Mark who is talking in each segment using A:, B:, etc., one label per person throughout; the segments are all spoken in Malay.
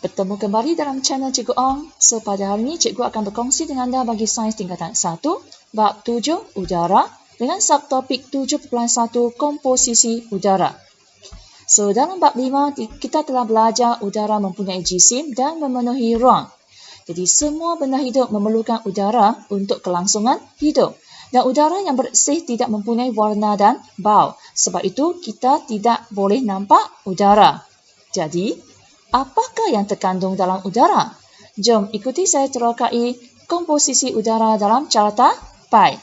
A: bertemu kembali dalam channel Cikgu Ong. So, pada hari ini Cikgu akan berkongsi dengan anda bagi sains tingkatan 1, bab 7, udara, dengan subtopik 7.1, komposisi udara. So, dalam bab 5, kita telah belajar udara mempunyai jisim dan memenuhi ruang. Jadi, semua benda hidup memerlukan udara untuk kelangsungan hidup. Dan udara yang bersih tidak mempunyai warna dan bau. Sebab itu, kita tidak boleh nampak udara. Jadi, apakah yang terkandung dalam udara? Jom ikuti saya terokai komposisi udara dalam carta pai.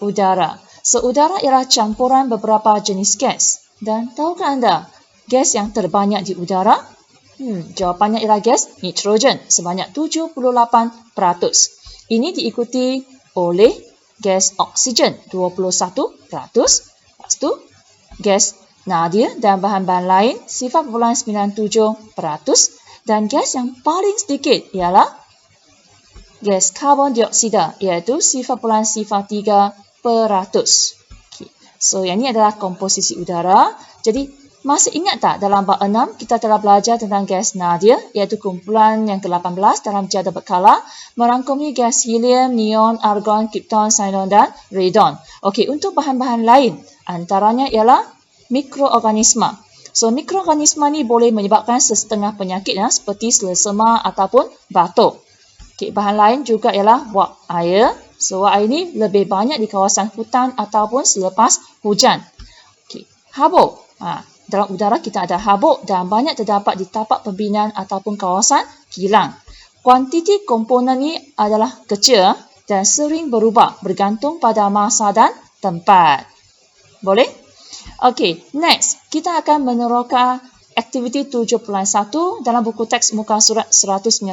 A: Udara. So, udara ialah campuran beberapa jenis gas. Dan tahukah anda, gas yang terbanyak di udara? Jawapannya ialah gas nitrogen sebanyak 78%. Ini diikuti oleh gas oksigen 21%. Lepas tu, gas nadir dan bahan-bahan lain 0.97%. Dan gas yang paling sedikit ialah gas karbon dioksida iaitu 0.03%. Okay. So, yang ini adalah komposisi udara. Jadi, masih ingat tak dalam bab 6 kita telah belajar tentang gas nadir iaitu kumpulan yang ke-18 dalam jadual berkala merangkumi gas helium, neon, argon, krypton, xenon dan radon. Okey, untuk bahan-bahan lain antaranya ialah mikroorganisma. So, mikroorganisma ni boleh menyebabkan sesetengah penyakit seperti selesema ataupun batuk. Okey, bahan lain juga ialah wap air. So, wap air ni lebih banyak di kawasan hutan ataupun selepas hujan. Okey, habuk. Dalam udara kita ada habuk dan banyak terdapat di tapak pembinaan ataupun kawasan kilang. Kuantiti komponen ni adalah kecil dan sering berubah bergantung pada masa dan tempat. Boleh? Okey, next kita akan meneroka aktiviti 7.1 dalam buku teks muka surat 197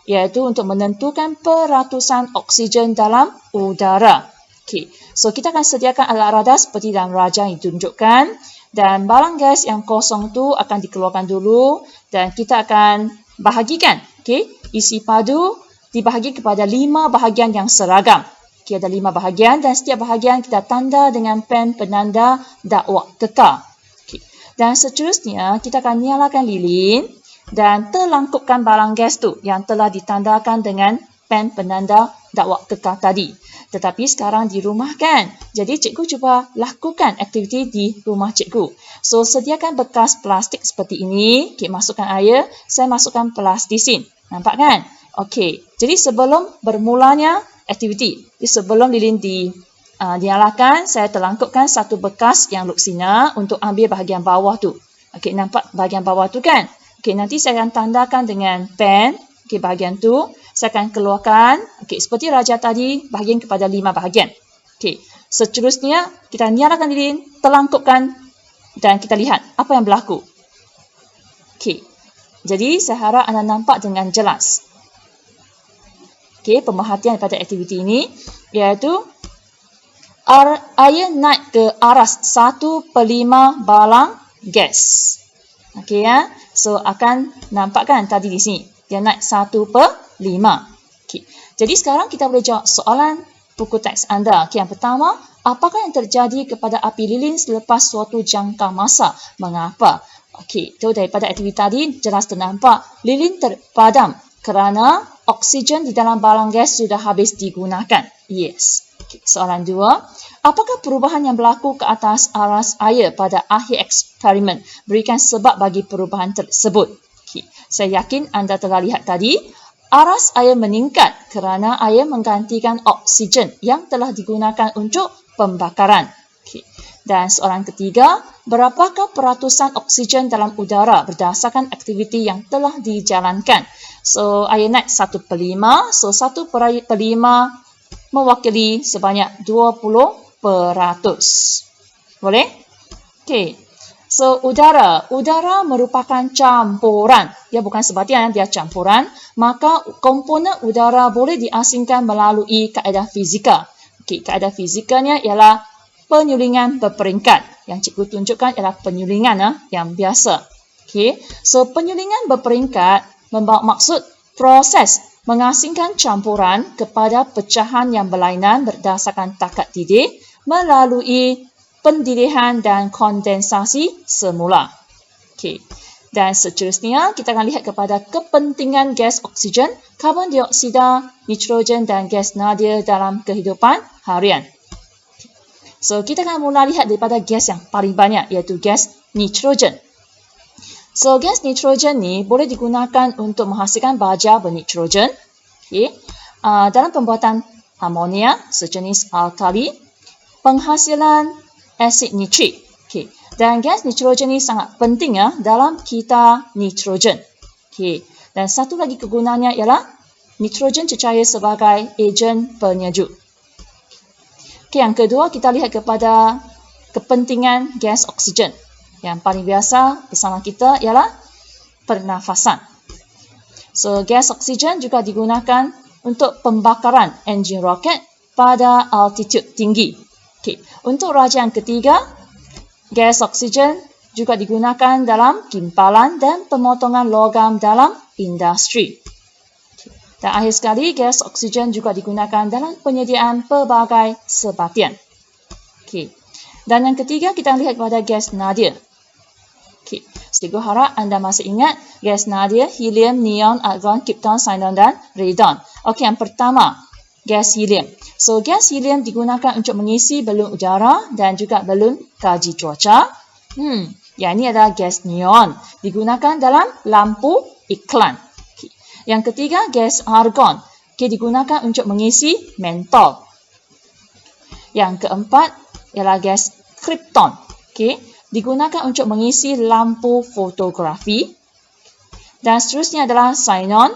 A: iaitu untuk menentukan peratusan oksigen dalam udara. Okey, so kita akan sediakan alat radar seperti dalam rajah yang ditunjukkan. Dan barang gas yang kosong tu akan dikeluarkan dulu dan kita akan bahagikan. Okay? Isi padu dibahagi kepada 5 bahagian yang seragam. Okay, ada 5 bahagian dan setiap bahagian kita tanda dengan pen penanda dakwah kekal. Okay. Dan seterusnya kita akan nyalakan lilin dan terlangkupkan barang gas tu yang telah ditandakan dengan pen penanda dakwah kekal tadi. Tetapi sekarang di rumah kan. Jadi cikgu cuba lakukan aktiviti di rumah cikgu. So, sediakan bekas plastik seperti ini. Okay, masukkan air. Saya masukkan plastisin. Nampak kan? Okey. Jadi sebelum bermulanya aktiviti, sebelum lilin dinyalakan, saya terlangkupkan satu bekas yang luksina untuk ambil bahagian bawah tu. Okey, nampak bahagian bawah tu kan? Okey, nanti saya akan tandakan dengan pen. Okey, bahagian tu. Saya akan keluarkan, seperti raja tadi, bahagian kepada 5 bahagian. Seterusnya, kita nyalakan lilin, terlangkupkan dan kita lihat apa yang berlaku. Jadi, saya harap anda nampak dengan jelas. Pemerhatian pada aktiviti ini, iaitu air naik ke aras 1/5 balang gas. So, akan nampakkan tadi di sini. Dia naik 1/5. Jadi sekarang kita boleh jawab soalan buku teks anda. Yang pertama, apakah yang terjadi kepada api lilin selepas suatu jangka masa? Mengapa? Itu daripada aktiviti tadi jelas ternampak. Lilin terpadam kerana oksigen di dalam balang gas sudah habis digunakan. Yes. Soalan 2, apakah perubahan yang berlaku ke atas aras air pada akhir eksperimen berikan sebab bagi perubahan tersebut? Saya yakin anda telah lihat tadi. Aras air meningkat kerana air menggantikan oksigen yang telah digunakan untuk pembakaran. Dan soalan ketiga, berapakah peratusan oksigen dalam udara berdasarkan aktiviti yang telah dijalankan? So, air naik 1/5. So, 1/5 mewakili sebanyak 20%. Boleh? So, udara merupakan campuran. Dia bukan sebatian, dia campuran. Maka komponen udara boleh diasingkan melalui kaedah fizika. Kaedah fizikalnya ialah penyulingan berperingkat. Yang cikgu tunjukkan ialah penyulingan yang biasa. So, penyulingan berperingkat membawa maksud proses mengasingkan campuran kepada pecahan yang berlainan berdasarkan takat didih melalui pendirihan dan kondensasi semula. Dan seterusnya, kita akan lihat kepada kepentingan gas oksigen, karbon dioksida, nitrogen dan gas nadia dalam kehidupan harian. So, kita akan mula lihat daripada gas yang paling banyak, iaitu gas nitrogen. So, gas nitrogen ni boleh digunakan untuk menghasilkan baja bernitrogen. Okay. Dalam pembuatan amonia, sejenis alkali, penghasilan asid nitrik. Okay. Dan gas nitrogen ni sangat penting dalam kita nitrogen. Okay. Dan satu lagi kegunaannya ialah nitrogen cecair sebagai ejen penyejuk. Okay, yang kedua, kita lihat kepada kepentingan gas oksigen. Yang paling biasa bersama kita ialah pernafasan. So, gas oksigen juga digunakan untuk pembakaran enjin roket pada altitude tinggi. Okay. Untuk raja yang ketiga, gas oksigen juga digunakan dalam gimpalan dan pemotongan logam dalam industri. Dan akhir sekali, gas oksigen juga digunakan dalam penyediaan pelbagai sebatian. Okay. Dan yang ketiga, kita lihat kepada gas nadia. Okay. Cikgu harap anda masih ingat gas nadia, helium, neon, argon, krypton, xenon dan radon. Okey, yang pertama, gas helium. So, gas helium digunakan untuk mengisi balon udara dan juga balon kaji cuaca. Yang ini adalah gas neon. Digunakan dalam lampu iklan. Okay. Yang ketiga, gas argon. Okay, digunakan untuk mengisi mentol. Yang keempat ialah gas krypton. Okay. Digunakan untuk mengisi lampu fotografi. Dan seterusnya adalah xenon.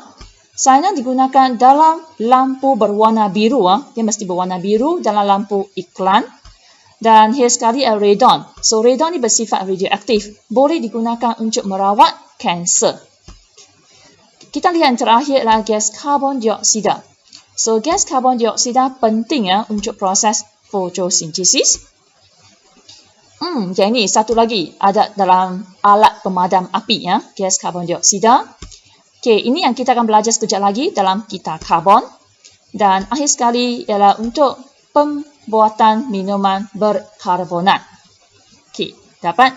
A: Xenon digunakan dalam lampu berwarna biru. Dia mesti berwarna biru dalam lampu iklan. Dan akhir sekali radon. So, radon ni bersifat radioaktif. Boleh digunakan untuk merawat kanser. Kita lihat yang terakhir adalah gas karbon dioksida. So, gas karbon dioksida penting untuk proses fotosintesis. Yang ini satu lagi ada dalam alat pemadam api, gas karbon dioksida. Okey, ini yang kita akan belajar sekejap lagi dalam kita karbon. Dan akhir sekali ialah untuk pembuatan minuman berkarbonat. Okey, dapat?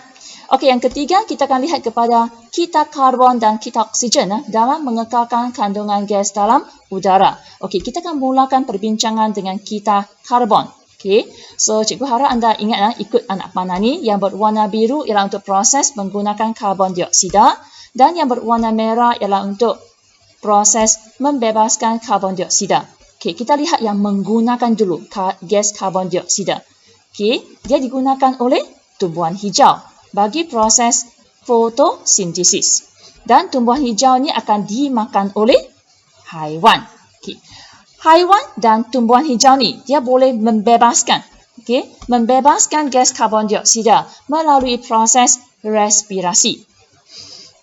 A: Okey, yang ketiga kita akan lihat kepada kita karbon dan kita oksigen dalam mengekalkan kandungan gas dalam udara. Okey, kita akan mulakan perbincangan dengan kita karbon. Okey, so cikgu harap anda ingat ikut anak panah ni, yang berwarna biru ialah untuk proses menggunakan karbon dioksida dan yang berwarna merah ialah untuk proses membebaskan karbon dioksida. Okey, kita lihat yang menggunakan dulu gas karbon dioksida. Okey, dia digunakan oleh tumbuhan hijau bagi proses fotosintesis. Dan tumbuhan hijau ni akan dimakan oleh haiwan. Okey. Haiwan dan tumbuhan hijau ni dia boleh membebaskan gas karbon dioksida melalui proses respirasi.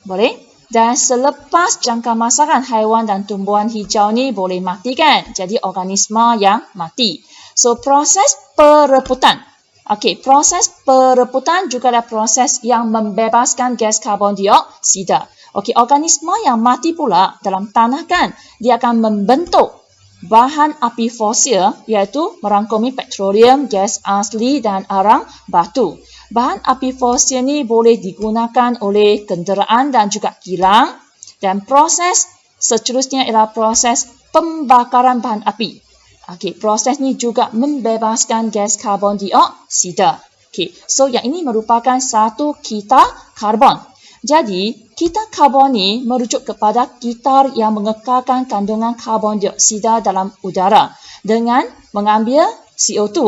A: Boleh? Dan selepas jangka masa haiwan dan tumbuhan hijau ni boleh mati kan? Jadi organisma yang mati. So, proses perebutan. Okey, proses perebutan juga adalah proses yang membebaskan gas karbon dioksida. Okey, organisma yang mati pula dalam tanah kan, dia akan membentuk bahan api fosil iaitu merangkumi petroleum, gas asli dan arang batu. Bahan api fosil ni boleh digunakan oleh kenderaan dan juga kilang. Dan proses seterusnya ialah proses pembakaran bahan api. Okey, proses ni juga membebaskan gas karbon dioksida. Okey, so yang ini merupakan satu kita karbon. Jadi, kita karbon ni merujuk kepada kitar yang mengekalkan kandungan karbon dioksida dalam udara dengan mengambil CO2,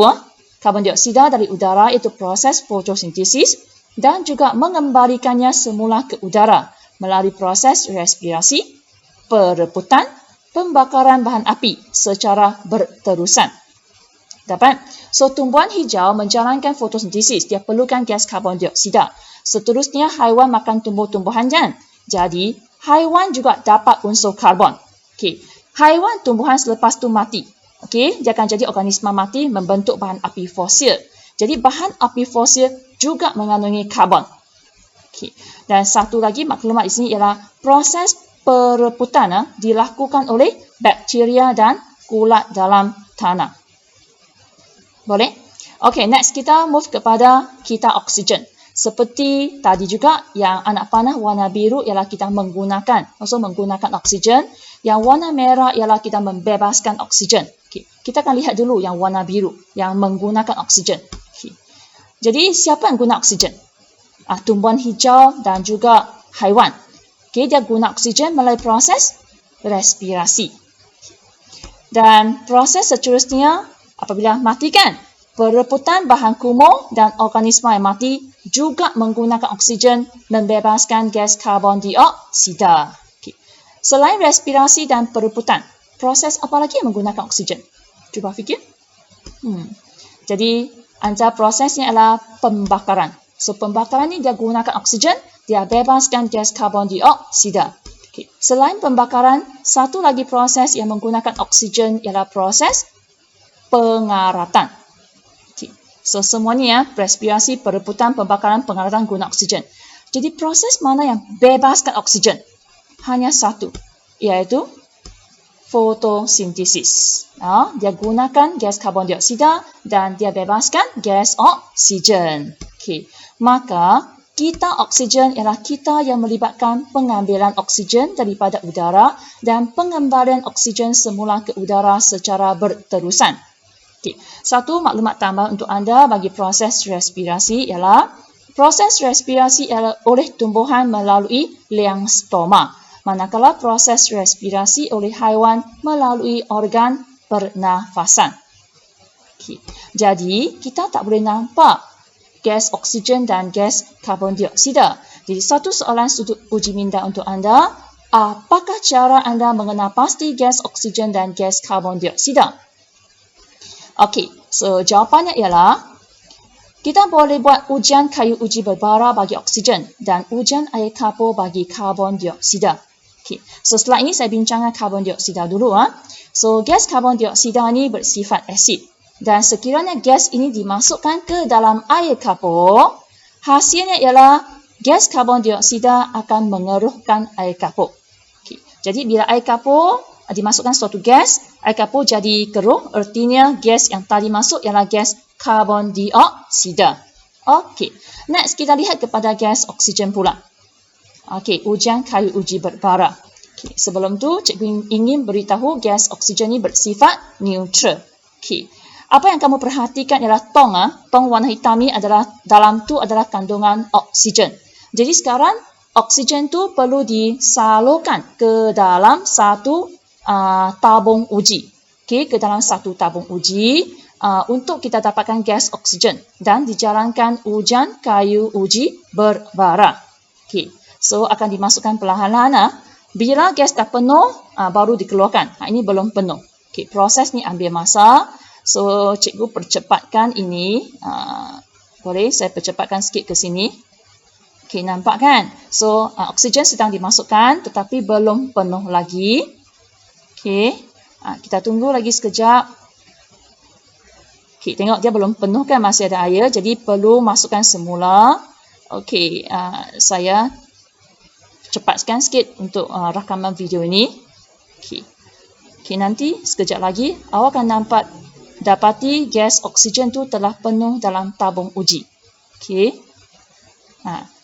A: karbon dioksida dari udara iaitu proses fotosintesis dan juga mengembalikannya semula ke udara melalui proses respirasi, perebutan, pembakaran bahan api secara berterusan. Dapat? So, tumbuhan hijau menjalankan fotosintesis, dia perlukan gas karbon dioksida. Seterusnya, haiwan makan tumbuh-tumbuhan kan? Jadi, haiwan juga dapat unsur karbon. Okey, haiwan tumbuhan selepas tu mati. Okey, dia akan jadi organisma mati membentuk bahan api fosil. Jadi, bahan api fosil juga mengandungi karbon. Okey, dan satu lagi maklumat di sini ialah proses perebutan dilakukan oleh bakteria dan kulat dalam tanah. Boleh? Okey, next kita move kepada kita oksigen. Seperti tadi juga, yang anak panah warna biru ialah kita menggunakan oksigen. Yang warna merah ialah kita membebaskan oksigen. Okay. Kita akan lihat dulu yang warna biru, yang menggunakan oksigen. Okay. Jadi, siapa yang guna oksigen? Tumbuhan hijau dan juga haiwan. Okay, dia guna oksigen melalui proses respirasi. Dan proses seterusnya, apabila matikan, perebutan bahan kumuh dan organisma yang mati juga menggunakan oksigen membebaskan gas karbon dioksida. Okay. Selain respirasi dan perebutan, proses apa lagi yang menggunakan oksigen? Cuba fikir. Jadi, antara prosesnya adalah pembakaran. So, pembakaran ni dia gunakan oksigen, dia bebaskan gas karbon dioksida. Okay. Selain pembakaran, satu lagi proses yang menggunakan oksigen ialah proses pengaratan. Okay. So, semuanya respirasi, perebutan, pembakaran, pengaratan guna oksigen. Jadi, proses mana yang bebaskan oksigen? Hanya satu, iaitu fotosintesis. Dia gunakan gas karbon dioksida dan dia bebaskan gas oksigen. Okay. Maka, kita oksigen ialah kita yang melibatkan pengambilan oksigen daripada udara dan pengembalian oksigen semula ke udara secara berterusan. Okay. Satu maklumat tambah untuk anda bagi proses respirasi ialah proses respirasi ialah oleh tumbuhan melalui liang stoma, manakala proses respirasi oleh haiwan melalui organ pernafasan. Okay. Jadi, kita tak boleh nampak gas oksigen dan gas karbon dioksida. Jadi, satu soalan untuk uji minda untuk anda, apakah cara anda mengenal pasti gas oksigen dan gas karbon dioksida? Okey, so jawapannya ialah kita boleh buat ujian kayu uji berbara bagi oksigen dan ujian air kapur bagi karbon dioksida. Okay. So, setelah ini saya bincangkan karbon dioksida dulu. So, gas karbon dioksida ni bersifat asid. Dan sekiranya gas ini dimasukkan ke dalam air kapur, hasilnya ialah gas karbon dioksida akan mengeruhkan air kapur. Okay. Jadi, bila air kapur dimasukkan suatu gas, air kapur jadi keruh, artinya gas yang tadi masuk ialah gas karbon dioksida. Okey, next kita lihat kepada gas oksigen pula. Okey, ujian kayu uji berbara. Okay. Sebelum tu, cikgu ingin beritahu gas oksigen ini bersifat neutral. Okay. Apa yang kamu perhatikan ialah tong. Tong warna hitam ni adalah, dalam tu adalah kandungan oksigen. Jadi sekarang, oksigen tu perlu disalurkan ke dalam satu tabung uji. Okay, ke dalam satu tabung uji untuk kita dapatkan gas oksigen dan dijalankan ujian kayu uji berbara. Okay. So, akan dimasukkan perlahan-lahan. Bila gas dah penuh, baru dikeluarkan. Ini belum penuh. Okay, proses ni ambil masa. So, cikgu percepatkan ini. Boleh saya percepatkan sikit ke sini. Okay, nampak kan? So, oksigen sedang dimasukkan tetapi belum penuh lagi. Okay, kita tunggu lagi sekejap. Okay, tengok dia belum penuh kan, masih ada air. Jadi, perlu masukkan semula. Okay, saya cepatkan sikit untuk rakaman video ini. Okay. Okay, nanti sekejap lagi awak akan dapati gas oksigen tu telah penuh dalam tabung uji. Okay.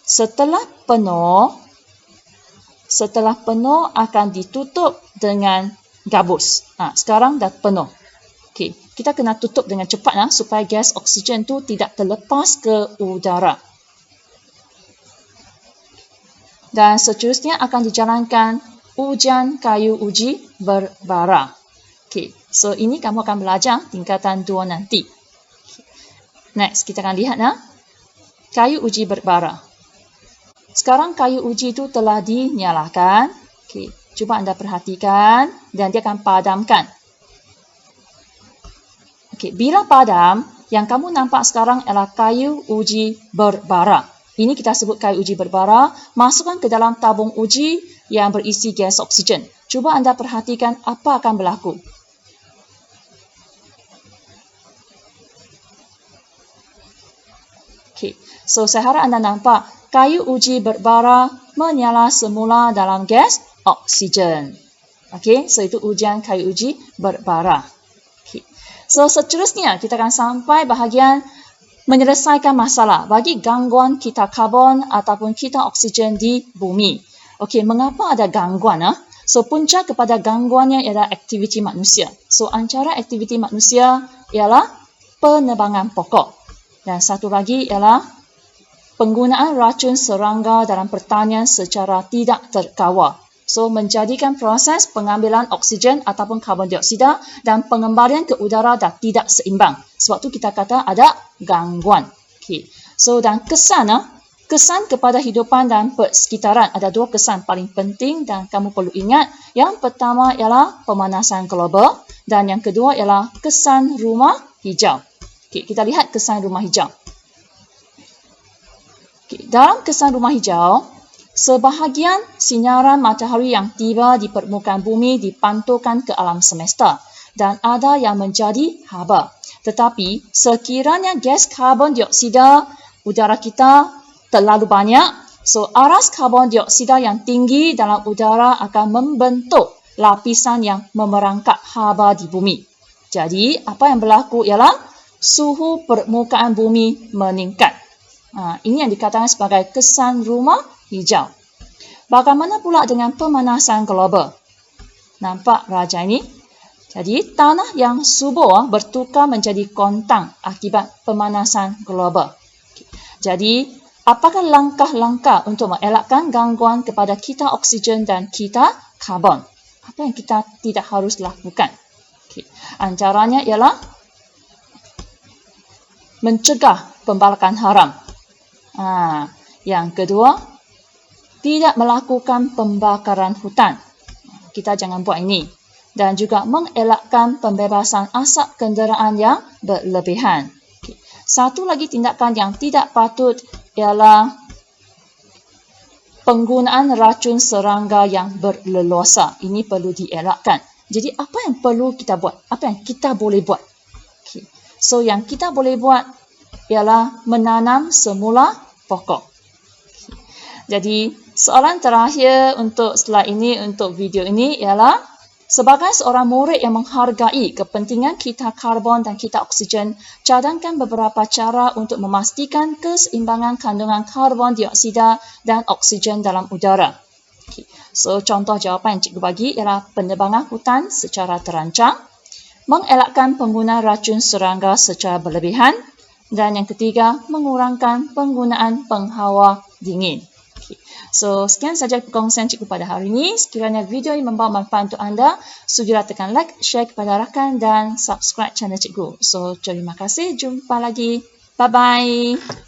A: Setelah penuh akan ditutup dengan gabus. Sekarang dah penuh. Okay. Kita kena tutup dengan cepat supaya gas oksigen tu tidak terlepas ke udara. Dan seterusnya akan dijalankan ujian kayu uji berbara. Okay. So, ini kamu akan belajar tingkatan 2 nanti. Next, kita akan lihat kayu uji berbara. Sekarang kayu uji itu telah dinyalakan. Okay. Cuba anda perhatikan dan dia akan padamkan. Okay. Bila padam, yang kamu nampak sekarang adalah kayu uji berbara. Ini kita sebut kayu uji berbara. Masukkan ke dalam tabung uji yang berisi gas oksigen. Cuba anda perhatikan apa akan berlaku. Okay. So, saya harap anda nampak kayu uji berbara menyala semula dalam gas oksigen. Okay. So, itu ujian kayu uji berbara. Okay. So, seterusnya kita akan sampai bahagian menyelesaikan masalah bagi gangguan kita karbon ataupun kita oksigen di bumi. Okey, mengapa ada gangguan? So, punca kepada gangguannya ialah aktiviti manusia. So, antara aktiviti manusia ialah penebangan pokok. Dan satu lagi ialah penggunaan racun serangga dalam pertanian secara tidak terkawal. So, menjadikan proses pengambilan oksigen ataupun karbon dioksida dan pengembalian ke udara dah tidak seimbang. Sebab tu kita kata ada gangguan. Okay. So, dan kesan kepada hidupan dan persekitaran. Ada dua kesan paling penting dan kamu perlu ingat. Yang pertama ialah pemanasan global dan yang kedua ialah kesan rumah hijau. Okay, kita lihat kesan rumah hijau. Okay, dalam kesan rumah hijau, sebahagian sinaran matahari yang tiba di permukaan bumi dipantulkan ke alam semesta dan ada yang menjadi haba. Tetapi sekiranya gas karbon dioksida udara kita terlalu banyak, so aras karbon dioksida yang tinggi dalam udara akan membentuk lapisan yang memerangkap haba di bumi. Jadi, apa yang berlaku ialah suhu permukaan bumi meningkat. Ini yang dikatakan sebagai kesan rumah hijau. Bagaimana pula dengan pemanasan global? Nampak raja ini? Jadi, tanah yang subur bertukar menjadi kontang akibat pemanasan global. Jadi, apakah langkah-langkah untuk mengelakkan gangguan kepada kita oksigen dan kita karbon? Apa yang kita tidak harus lakukan? Antaranya ialah mencegah pembalakan haram. Yang kedua, tidak melakukan pembakaran hutan. Kita jangan buat ini. Dan juga mengelakkan pembebasan asap kenderaan yang berlebihan. Satu lagi tindakan yang tidak patut ialah penggunaan racun serangga yang berleluasa. Ini perlu dielakkan. Jadi apa yang perlu kita buat? Apa yang kita boleh buat? So yang kita boleh buat ialah menanam semula pokok. Jadi soalan terakhir untuk setelah ini, untuk video ini ialah sebagai seorang murid yang menghargai kepentingan kita karbon dan kita oksigen, cadangkan beberapa cara untuk memastikan keseimbangan kandungan karbon dioksida dan oksigen dalam udara. So, contoh jawapan yang cikgu bagi ialah penebangan hutan secara terancang, mengelakkan penggunaan racun serangga secara berlebihan, dan yang ketiga, mengurangkan penggunaan penghawa dingin. So, sekian sahaja perkongsian cikgu pada hari ini. Sekiranya video ini membawa manfaat untuk anda, segera tekan like, share kepada rakan dan subscribe channel cikgu. So, terima kasih. Jumpa lagi. Bye-bye.